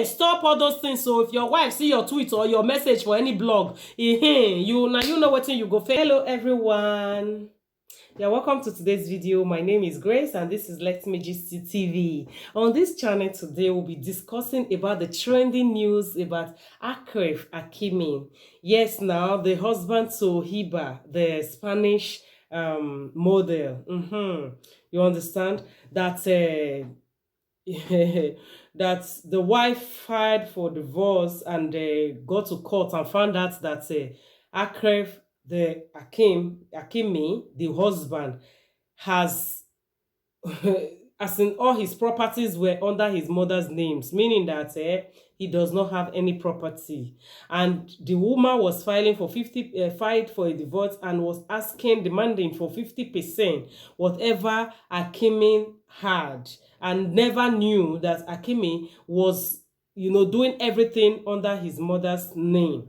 stop all those things. So if your wife see your tweet or your message for any blog, you know what you go. Hello everyone. Yeah, welcome to today's video. My name is Grace and this is Let Me Gist TV. On this channel today, we'll be discussing about the trending news about Achraf Akimi. Yes, now the husband to Hiba, the Spanish model. You understand that that the wife filed for divorce and got to court and found out that Achraf Akimi, the husband, has as in all his properties were under his mother's names, meaning that he does not have any property. And the woman was filing for filed for a divorce and was demanding for 50% whatever Akimi had, and never knew that Akimi was, doing everything under his mother's name.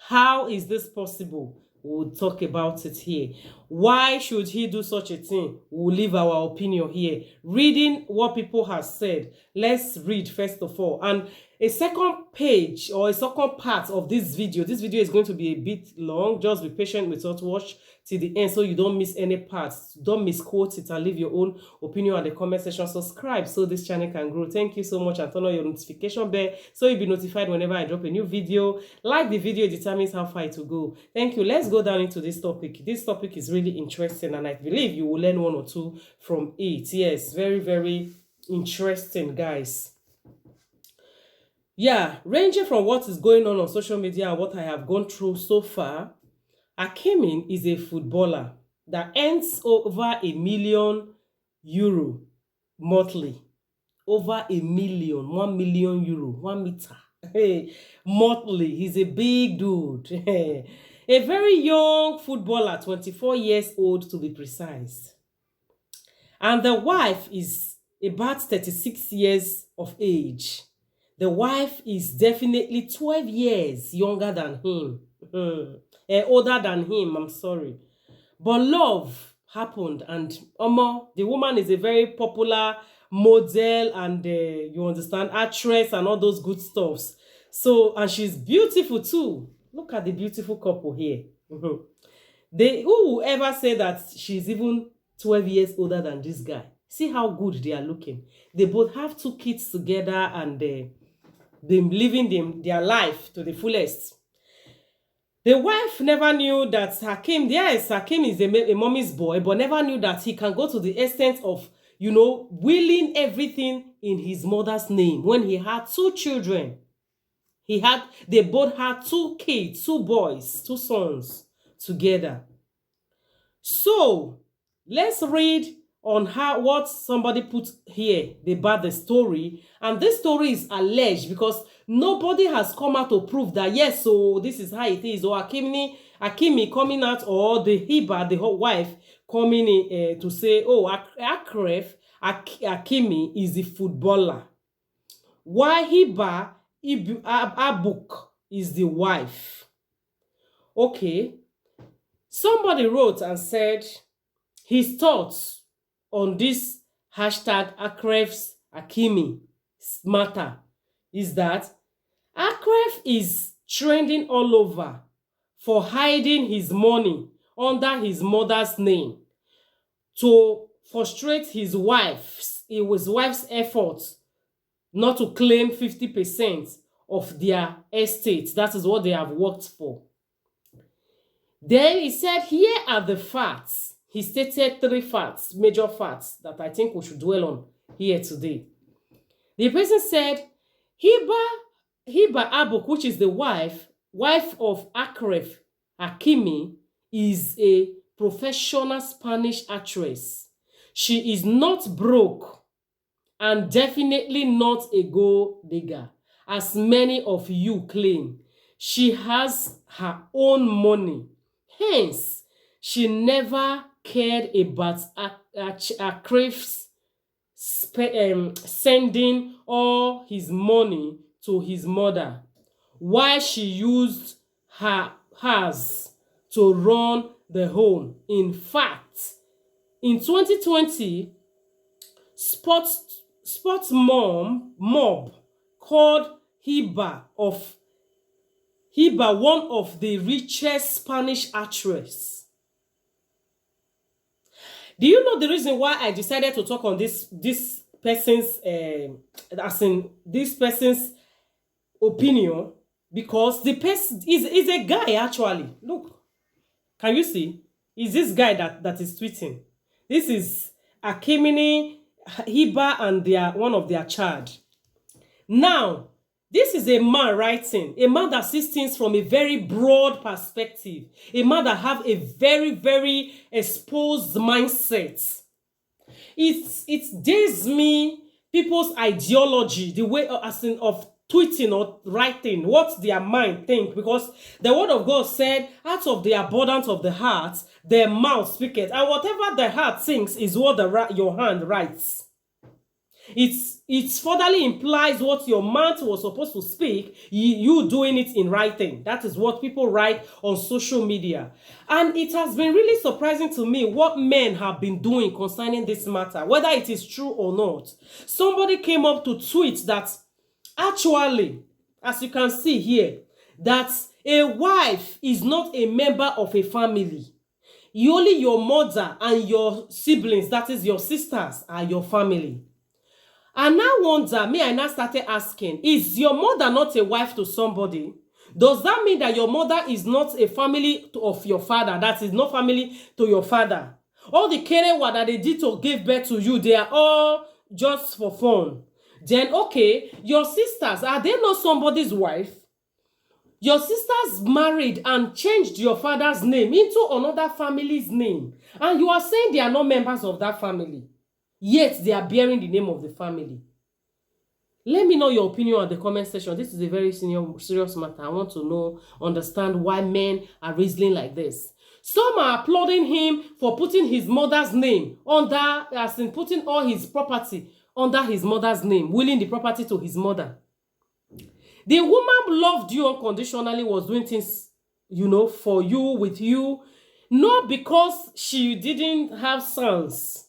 How is this possible? We'll talk about it here. Why should he do such a thing? We'll leave our opinion here. Reading what people have said. Let's read first of all. And a second page or a second part of this video. This video is going to be a bit long. Just be patient with us. Watch till the end so you don't miss any parts. Don't misquote it and leave your own opinion at the comment section. Subscribe so this channel can grow. Thank you so much, and turn on your notification bell so you'll be notified whenever I drop a new video. Like the video determines how far it will go. Thank you. Let's go down into this topic. This topic is really interesting and I believe you will learn one or two from it. Yes, very, very interesting, guys. Yeah, ranging from what is going on social media and what I have gone through so far, Akimi is a footballer that earns over €1 million monthly. Over €1 million, €1 million, 1 meter. Hey, monthly. He's a big dude. A very young footballer, 24 years old to be precise. And the wife is about 36 years of age. The wife is definitely 12 years younger than him. Older than him, I'm sorry. But love happened, and the woman is a very popular model and you understand, actress and all those good stuffs. So, and she's beautiful too. Look at the beautiful couple here. Who will ever say that she's even 12 years older than this guy? See how good they are looking. They both have 2 kids together and them living their life to the fullest. The wife never knew that Hakim is a mommy's boy, but never knew that he can go to the extent of, willing everything in his mother's name when he had 2 children. They both had 2 kids, 2 boys, 2 sons together. So let's read on what somebody put here about the story. And this story is alleged because nobody has come out to prove that yes, so this is how it is, or Akimi coming out, or the Hiba, the whole wife, coming in to say, oh, Achraf Akimi is the footballer, why Hiba Abuk is the wife. Okay, somebody wrote and said his thoughts on this hashtag Achraf Akimi matter is that Achraf is trending all over for hiding his money under his mother's name to frustrate his wife's efforts not to claim 50% of their estate. That is what they have worked for. Then he said, here are the facts. He stated 3 facts, major facts, that I think we should dwell on here today. The person said, Hiba Abuk, which is the wife of Achraf Hakimi, is a professional Spanish actress. She is not broke and definitely not a gold digger, as many of you claim. She has her own money. Hence, she never cared about Achraf's sending all his money to his mother, while she used hers to run the home. In fact, in 2020, sports mob called Hiba, one of the richest Spanish actresses. Do you know the reason why I decided to talk on this person's this person's opinion? Because the person is a guy actually. Look, can you see? Is this guy that is tweeting? This is Akimini, Hiba, and one of their child. Now, this is a man writing, a man that sees things from a very broad perspective, a man that have a very, very exposed mindset. It dares me people's ideology, the way of tweeting or writing, what their mind think, because the word of God said, out of the abundance of the heart, their mouth speaketh, and whatever the heart thinks is what your hand writes. It furtherly implies what your mouth was supposed to speak, you doing it in writing. That is what people write on social media. And it has been really surprising to me what men have been doing concerning this matter, whether it is true or not. Somebody came up to tweet that actually, as you can see here, that a wife is not a member of a family. Only your mother and your siblings, that is your sisters, are your family. And now I now started asking, is your mother not a wife to somebody? Does that mean that your mother is not a family of your father? That is not family to your father. All the kerewa that they did to give birth to you, they are all just for fun. Then, okay, your sisters, are they not somebody's wife? Your sisters married and changed your father's name into another family's name. And you are saying they are not members of that family. Yet they are bearing the name of the family. Let me know your opinion on the comment section. This is a very serious matter. I want to understand why men are reasoning like this. Some are applauding him for putting his mother's name under, as in putting all his property under his mother's name, willing the property to his mother. The woman loved you unconditionally, was doing things, for you, with you, not because she didn't have sons.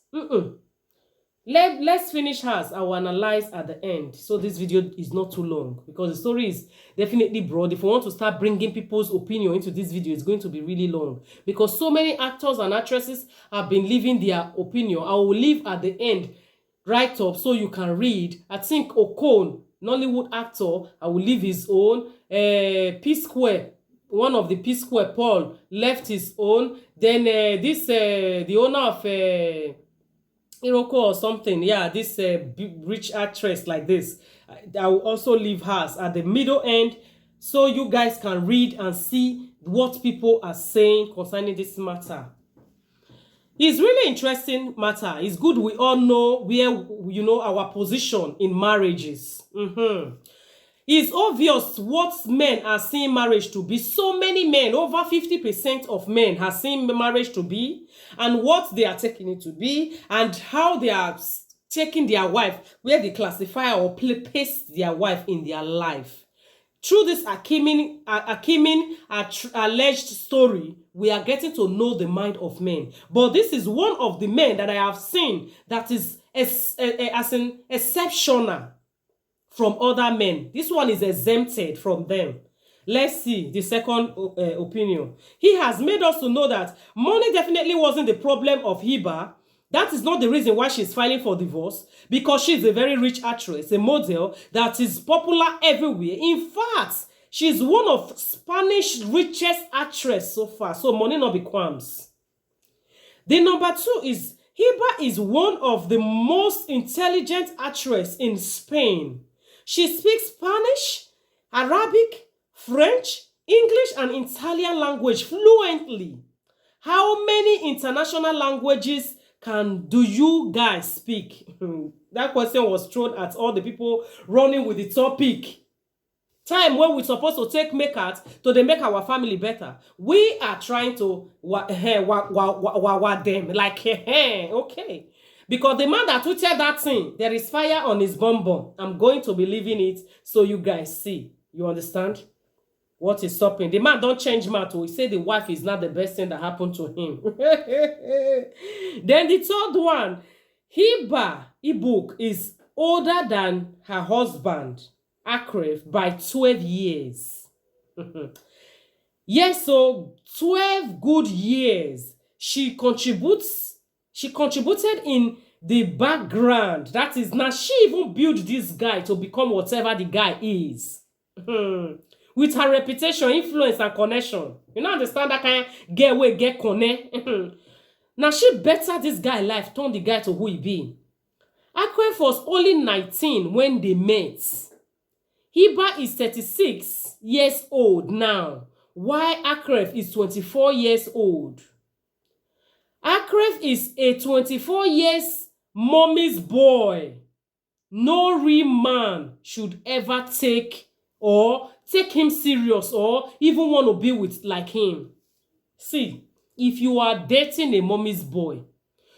Let's finish hers. I will analyze at the end, so this video is not too long, because the story is definitely broad. If we want to start bringing people's opinion into this video, it's going to be really long, because so many actors and actresses have been leaving their opinion. I will leave at the end right up so you can read. I think Okon, Nollywood actor, I will leave his own. P Square, one of the P Square, Paul, left his own. Then the owner of Iroko or something, yeah, this rich actress like this, I will also leave hers at the middle end, so you guys can read and see what people are saying concerning this matter. It's really interesting matter. It's good we all know where, our position in marriages. It's obvious what men are seeing marriage to be. So many men, over 50% of men have seen marriage to be, and what they are taking it to be, and how they are taking their wife, where they classify or paste their wife in their life. Through this Akimi alleged story, we are getting to know the mind of men. But this is one of the men that I have seen that is as an exceptional from other men. This one is exempted from them. Let's see the second opinion. He has made us to know that money definitely wasn't the problem of Hiba. That is not the reason why she's filing for divorce, because she's a very rich actress, a model that is popular everywhere. In fact, she's one of Spanish richest actress so far, so money not be qualms. The number two is Hiba is one of the most intelligent actress in Spain. She speaks Spanish, Arabic, French, English, and Italian language fluently. How many international languages do you guys speak? That question was thrown at all the people running with the topic. Time when we're supposed to take makeup to make our family better. We are trying to them like okay. Because the man that tweeted that thing, there is fire on his bum bum. I'm going to be leaving it so you guys see. You understand? What is stopping? The man don't change matter. He say the wife is not the best thing that happened to him. Then the third one, Hiba Ibuk is older than her husband. Achraf by 12 years. Yes, so 12 good years. She contributed in the background. That is, now she even built this guy to become whatever the guy is. With her reputation, influence, and connection. You don't understand that kind of get away, get connect. Now she bettered this guy life, turned the guy to who he be. Achraf was only 19 when they met. Hiba is 36 years old now, while Achraf is 24 years old. Achraf is a 24 years mommy's boy. No real man should ever take him serious or even want to be with like him. See, if you are dating a mommy's boy,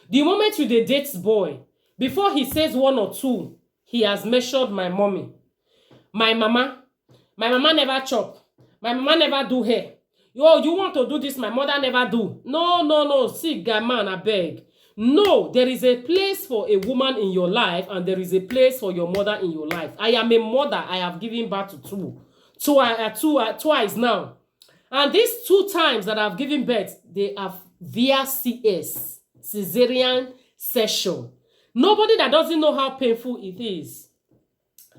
the moment you date boy, before he says one or two, he has measured my mommy. My mama never chop. My mama never do hair. Yo, you want to do this, my mother never do. No. See, guy man, I beg. No, there is a place for a woman in your life and there is a place for your mother in your life. I am a mother. I have given birth to two. Twice now. And these 2 times that I've given birth, they are via CS, cesarean section. Nobody that doesn't know how painful it is.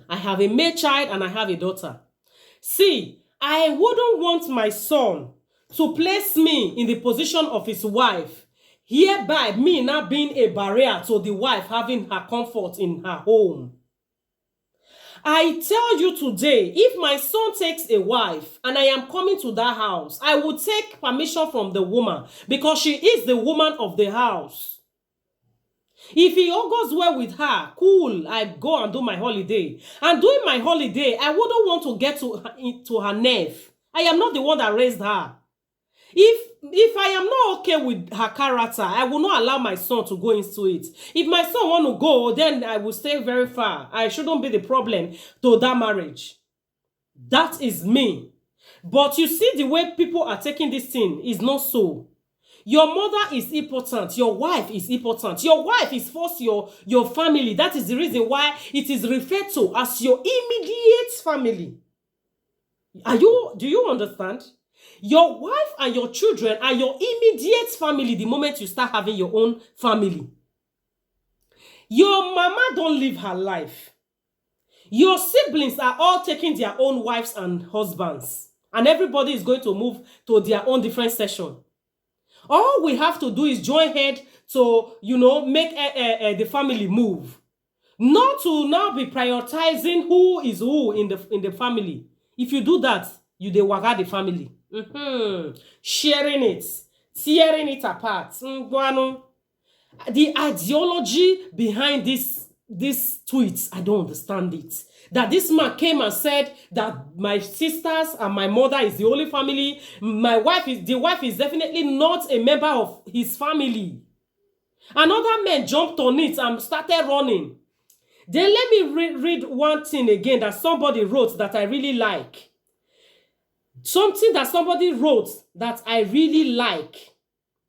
I have a male child and I have a daughter. See, I wouldn't want my son to place me in the position of his wife, hereby me now being a barrier to the wife having her comfort in her home. I tell you today, if my son takes a wife and I am coming to that house, I will take permission from the woman because she is the woman of the house. If it all goes well with her, cool, I go and do my holiday. And doing my holiday, I wouldn't want to get to her nerve. I am not the one that raised her. If I am not okay with her character, I will not allow my son to go into it. If my son want to go, then I will stay very far. I shouldn't be the problem to that marriage. That is me. But you see the way people are taking this thing is not so. Your mother is important. Your wife is important. Your wife is first your family. That is the reason why it is referred to as your immediate family. Do you understand? Your wife and your children are your immediate family the moment you start having your own family. Your mama don't live her life. Your siblings are all taking their own wives and husbands. And everybody is going to move to their own different session. All we have to do is join head to, make the family move. Not to now be prioritizing who is who in the family. If you do that, you dey waga the family. Sharing it, tearing it apart. The ideology behind this tweets, I don't understand it. That this man came and said that my sisters and my mother is the only family. The wife is definitely not a member of his family. Another man jumped on it and started running. Then let me read one thing again that somebody wrote that I really like. Something that somebody wrote that I really like.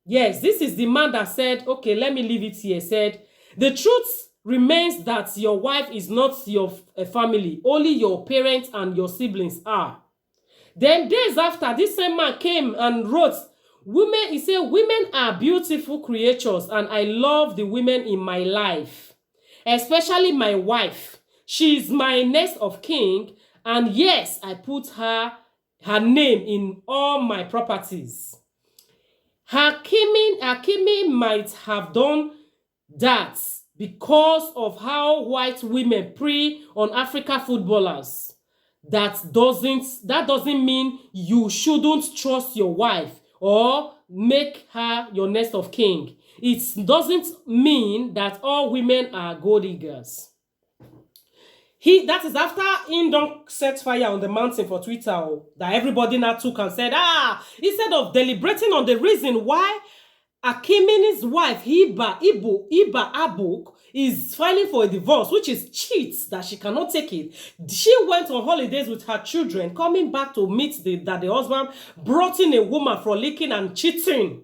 Yes, this is the man that said, okay, let me leave it here. Said, the truth remains that your wife is not your family. Only your parents and your siblings are. Then days after, this same man came and wrote, he said, women are beautiful creatures and I love the women in my life. Especially my wife. She is my next of kin. And yes, I put her name in all my properties. Hakimi might have done that because of how white women prey on African footballers. That doesn't mean you shouldn't trust your wife or make her your next of kin. It doesn't mean that all women are gold diggers. That is after he don't set fire on the mountain for Twitter, that everybody now took and said, instead of deliberating on the reason why Akimi's wife, Iba Abuk, is filing for a divorce, which is cheats, that she cannot take it. She went on holidays with her children, coming back to meet that the husband brought in a woman for leaking and cheating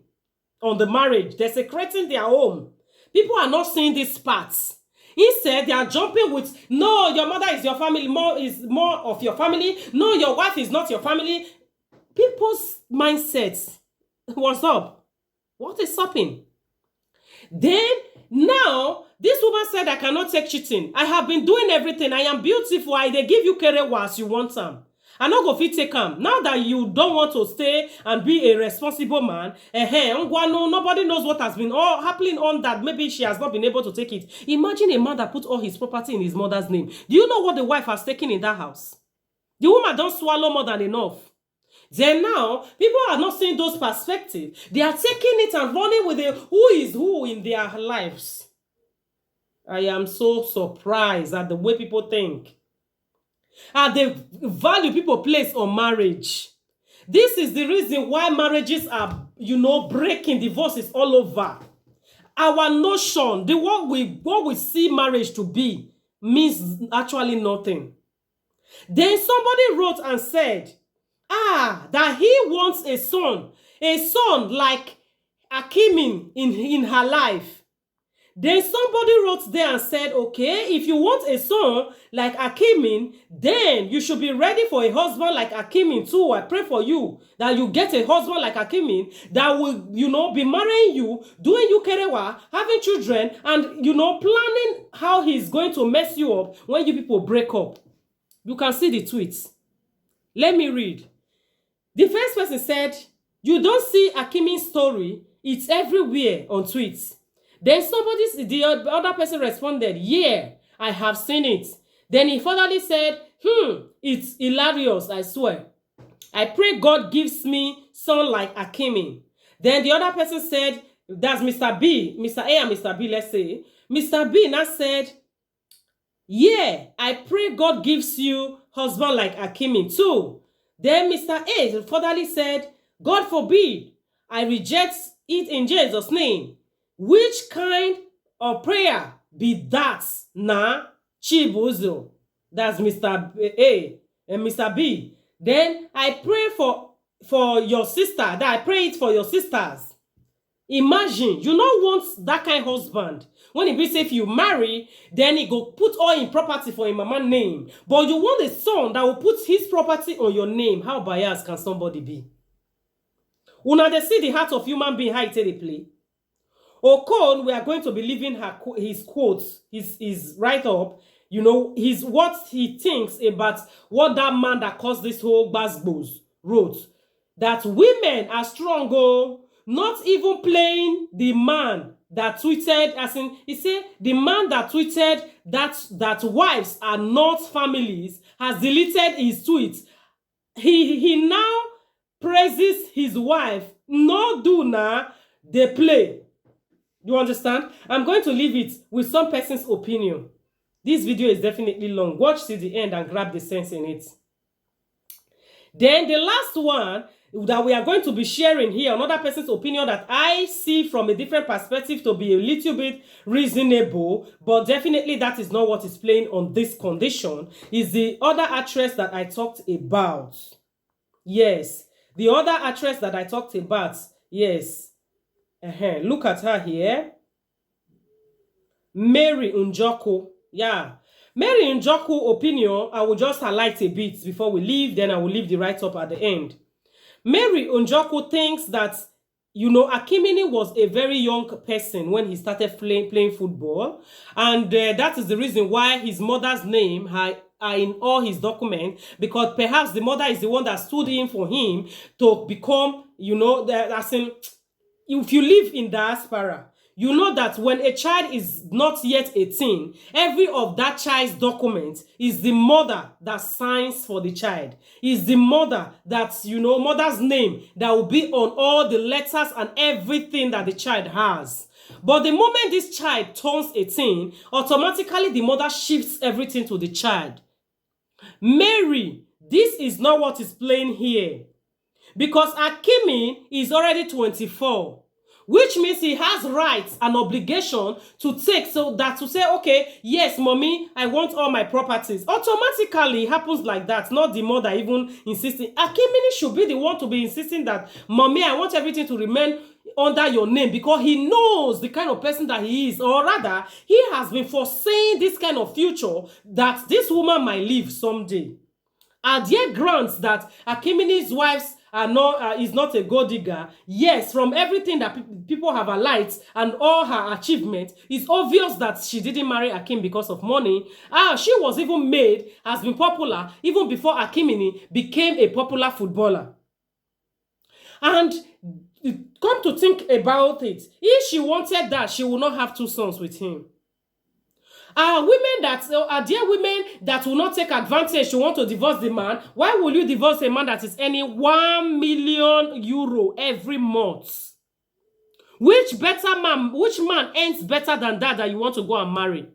on the marriage, desecrating their home. People are not seeing these parts. Instead, they are jumping with, no, your mother is your family, is more of your family. No, your wife is not your family. People's mindsets. What's up? What is stopping? Then, now, this woman said, I cannot take cheating. I have been doing everything. I am beautiful. They give you kerewa as you want them. I not go fit take am. Now that you don't want to stay and be a responsible man, nobody knows what has been all happening on that. Maybe she has not been able to take it. Imagine a man that put all his property in his mother's name. Do you know what the wife has taken in that house? The woman don't swallow more than enough. Then now, people are not seeing those perspectives. They are taking it and running with the who is who in their lives. I am so surprised at the way people think. And the value people place on marriage. This is the reason why marriages are, breaking, divorces all over. Our notion, what we see marriage to be, means actually nothing. Then somebody wrote and said, that he wants a son like Akimi in her life. Then somebody wrote there and said, okay, if you want a son like Akimi, then you should be ready for a husband like Akimi too. I pray for you that you get a husband like Akimi that will, be marrying you, doing you kerewa, having children, and, planning how he's going to mess you up when you people break up. You can see the tweets. Let me read. The first person said, you don't see Akimi's story. It's everywhere on tweets. Then the other person responded, yeah, I have seen it. Then he furtherly said, it's hilarious, I swear. I pray God gives me son like Akimi. Then the other person said, that's Mr. B, Mr. A and Mr. B, let's say. Mr. B now said, yeah, I pray God gives you husband like Akimi too. Then Mr. A furtherly said, God forbid, I reject it in Jesus' name. Which kind of prayer be that? Nah, Chibuzo. That's Mr. A and Mr. B. Then I pray for your sister. That I pray it for your sisters. Imagine, you don't want that kind of husband. When it be say if you marry, then he go put all in property for a mama name. But you want a son that will put his property on your name. How biased can somebody be? Una they see the heart of human being, how it they play. Okon, we are going to be leaving his quotes, his write-up, his what he thinks about what that man that caused this whole basbos wrote. That women are strong, not even playing the man that tweeted, as in, he said, the man that tweeted that wives are not families has deleted his tweet. He now praises his wife. No do now, they play. You understand? I'm going to leave it with some person's opinion. This video is definitely long. Watch till the end and grab the sense in it. Then the last one that we are going to be sharing here, another person's opinion that I see from a different perspective to be a little bit reasonable, but definitely that is not what is playing on this condition, is the other actress that I talked about. Yes, the other actress that I talked about. Yes. Look at her here. Mary Njoku. Yeah. Mary Njoku opinion, I will just highlight a bit before we leave. Then I will leave the write-up at the end. Mary Njoku thinks that, Akimini was a very young person when he started playing football. And that is the reason why his mother's name are in all his documents. Because perhaps the mother is the one that stood in for him to become, as in... If you live in diaspora, you know that when a child is not yet 18, every of that child's documents is the mother that signs for the child. Is the mother that, mother's name that will be on all the letters and everything that the child has. But the moment this child turns 18, automatically the mother shifts everything to the child. Mary, this is not what is playing here. Because Akimi is already 24. which means he has rights and obligation to take, so that to say, okay, yes, mommy, I want all my properties. Automatically, it happens like that, not the mother even insisting. Akimini should be the one to be insisting that, mommy, I want everything to remain under your name, because he knows the kind of person that he is, or rather, he has been foreseeing this kind of future that this woman might live someday. Are there grounds that Akimini's wives are not is not a gold digger? Yes, from everything that people have alleged and all her achievements, it's obvious that she didn't marry Akim because of money. She was even has been popular even before Akimini became a popular footballer. And come to think about it, if she wanted that, she would not have 2 sons with him. Are there women that will not take advantage to want to divorce the man? Why will you divorce a man that is earning 1 million euro every month? Which man earns better than that you want to go and marry?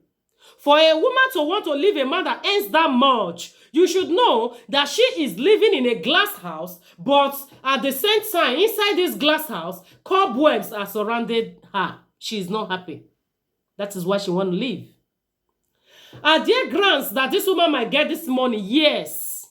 For a woman to want to leave a man that earns that much, you should know that she is living in a glass house, but at the same time, inside this glass house, cobwebs are surrounded her. She is not happy. That is why she wants to leave. Are there grounds that this woman might get this money? Yes.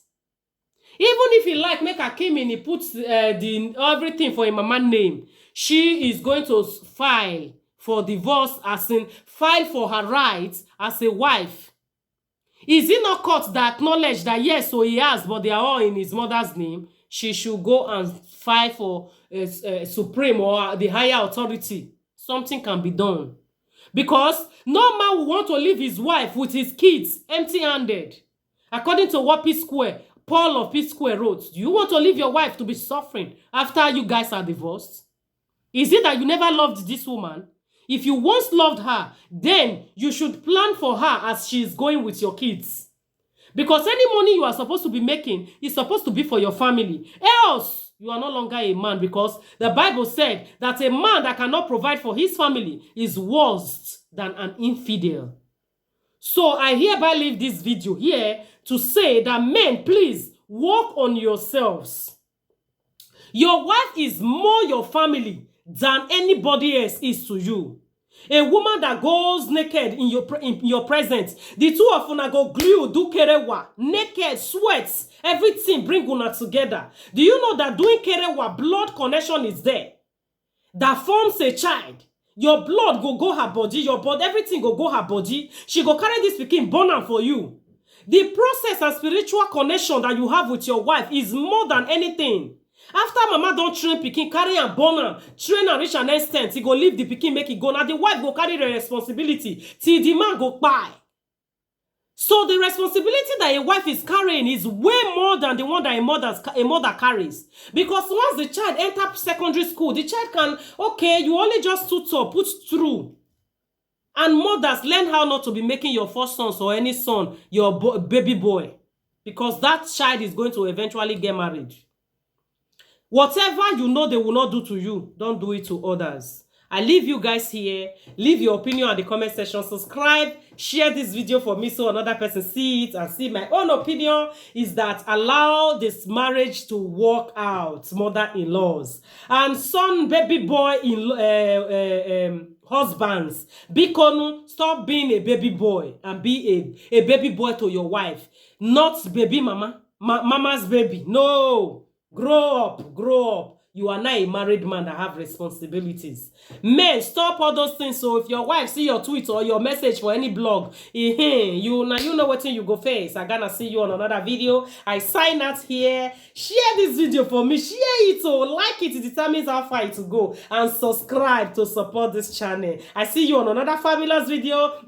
Even if he like make Akimi and he puts everything for a mama name, she is going to file for divorce, as in file for her rights as a wife. Is it not court that acknowledge that yes, so he has, but they are all in his mother's name? She should go and file for supreme or the higher authority. Something can be done. Because no man will want to leave his wife with his kids empty-handed. According to what Paul of P Square wrote, do you want to leave your wife to be suffering after you guys are divorced? Is it that you never loved this woman? If you once loved her, then you should plan for her as she is going with your kids. Because any money you are supposed to be making is supposed to be for your family. Else, you are no longer a man, because the Bible said that a man that cannot provide for his family is worse than an infidel. So I hereby leave this video here to say that men, please work on yourselves. Your wife is more your family than anybody else is to you. A woman that goes naked in your presence, the two of una go glue, do kerewa, naked, sweats, everything bring una together. Do you know that doing kerewa, blood connection is there that forms a child? Your blood go her body, your blood, everything go her body. She go carry this pikin, born am for you. The process and spiritual connection that you have with your wife is more than anything. After mama don't train pikin, carry and born am, train and reach an extent, he go leave the pikin, make it go. Now the wife go carry the responsibility till the man go buy. So the responsibility that a wife is carrying is way more than the one that a mother carries. Because once the child enters secondary school, the child can, okay, you only just put through. And mothers, learn how not to be making your first sons or any son your baby boy. Because that child is going to eventually get married. Whatever you know they will not do to you, don't do it to others. I leave you guys here. Leave your opinion in the comment section. Subscribe, share this video for me so another person see it and see. My own opinion is that allow this marriage to work out, mother-in-laws. And son, baby boy, husbands, stop being a baby boy and be a baby boy to your wife. Not baby mama, mama's baby. No. Grow up, grow up. You are not a married man that have responsibilities. Men, stop all those things. So if your wife see your tweet or your message for any blog, you know what you go face. I'm gonna see you on another video. I sign out here. Share this video for me. Share it or like it. It determines how far it will go. And subscribe to support this channel. I see you on another fabulous video.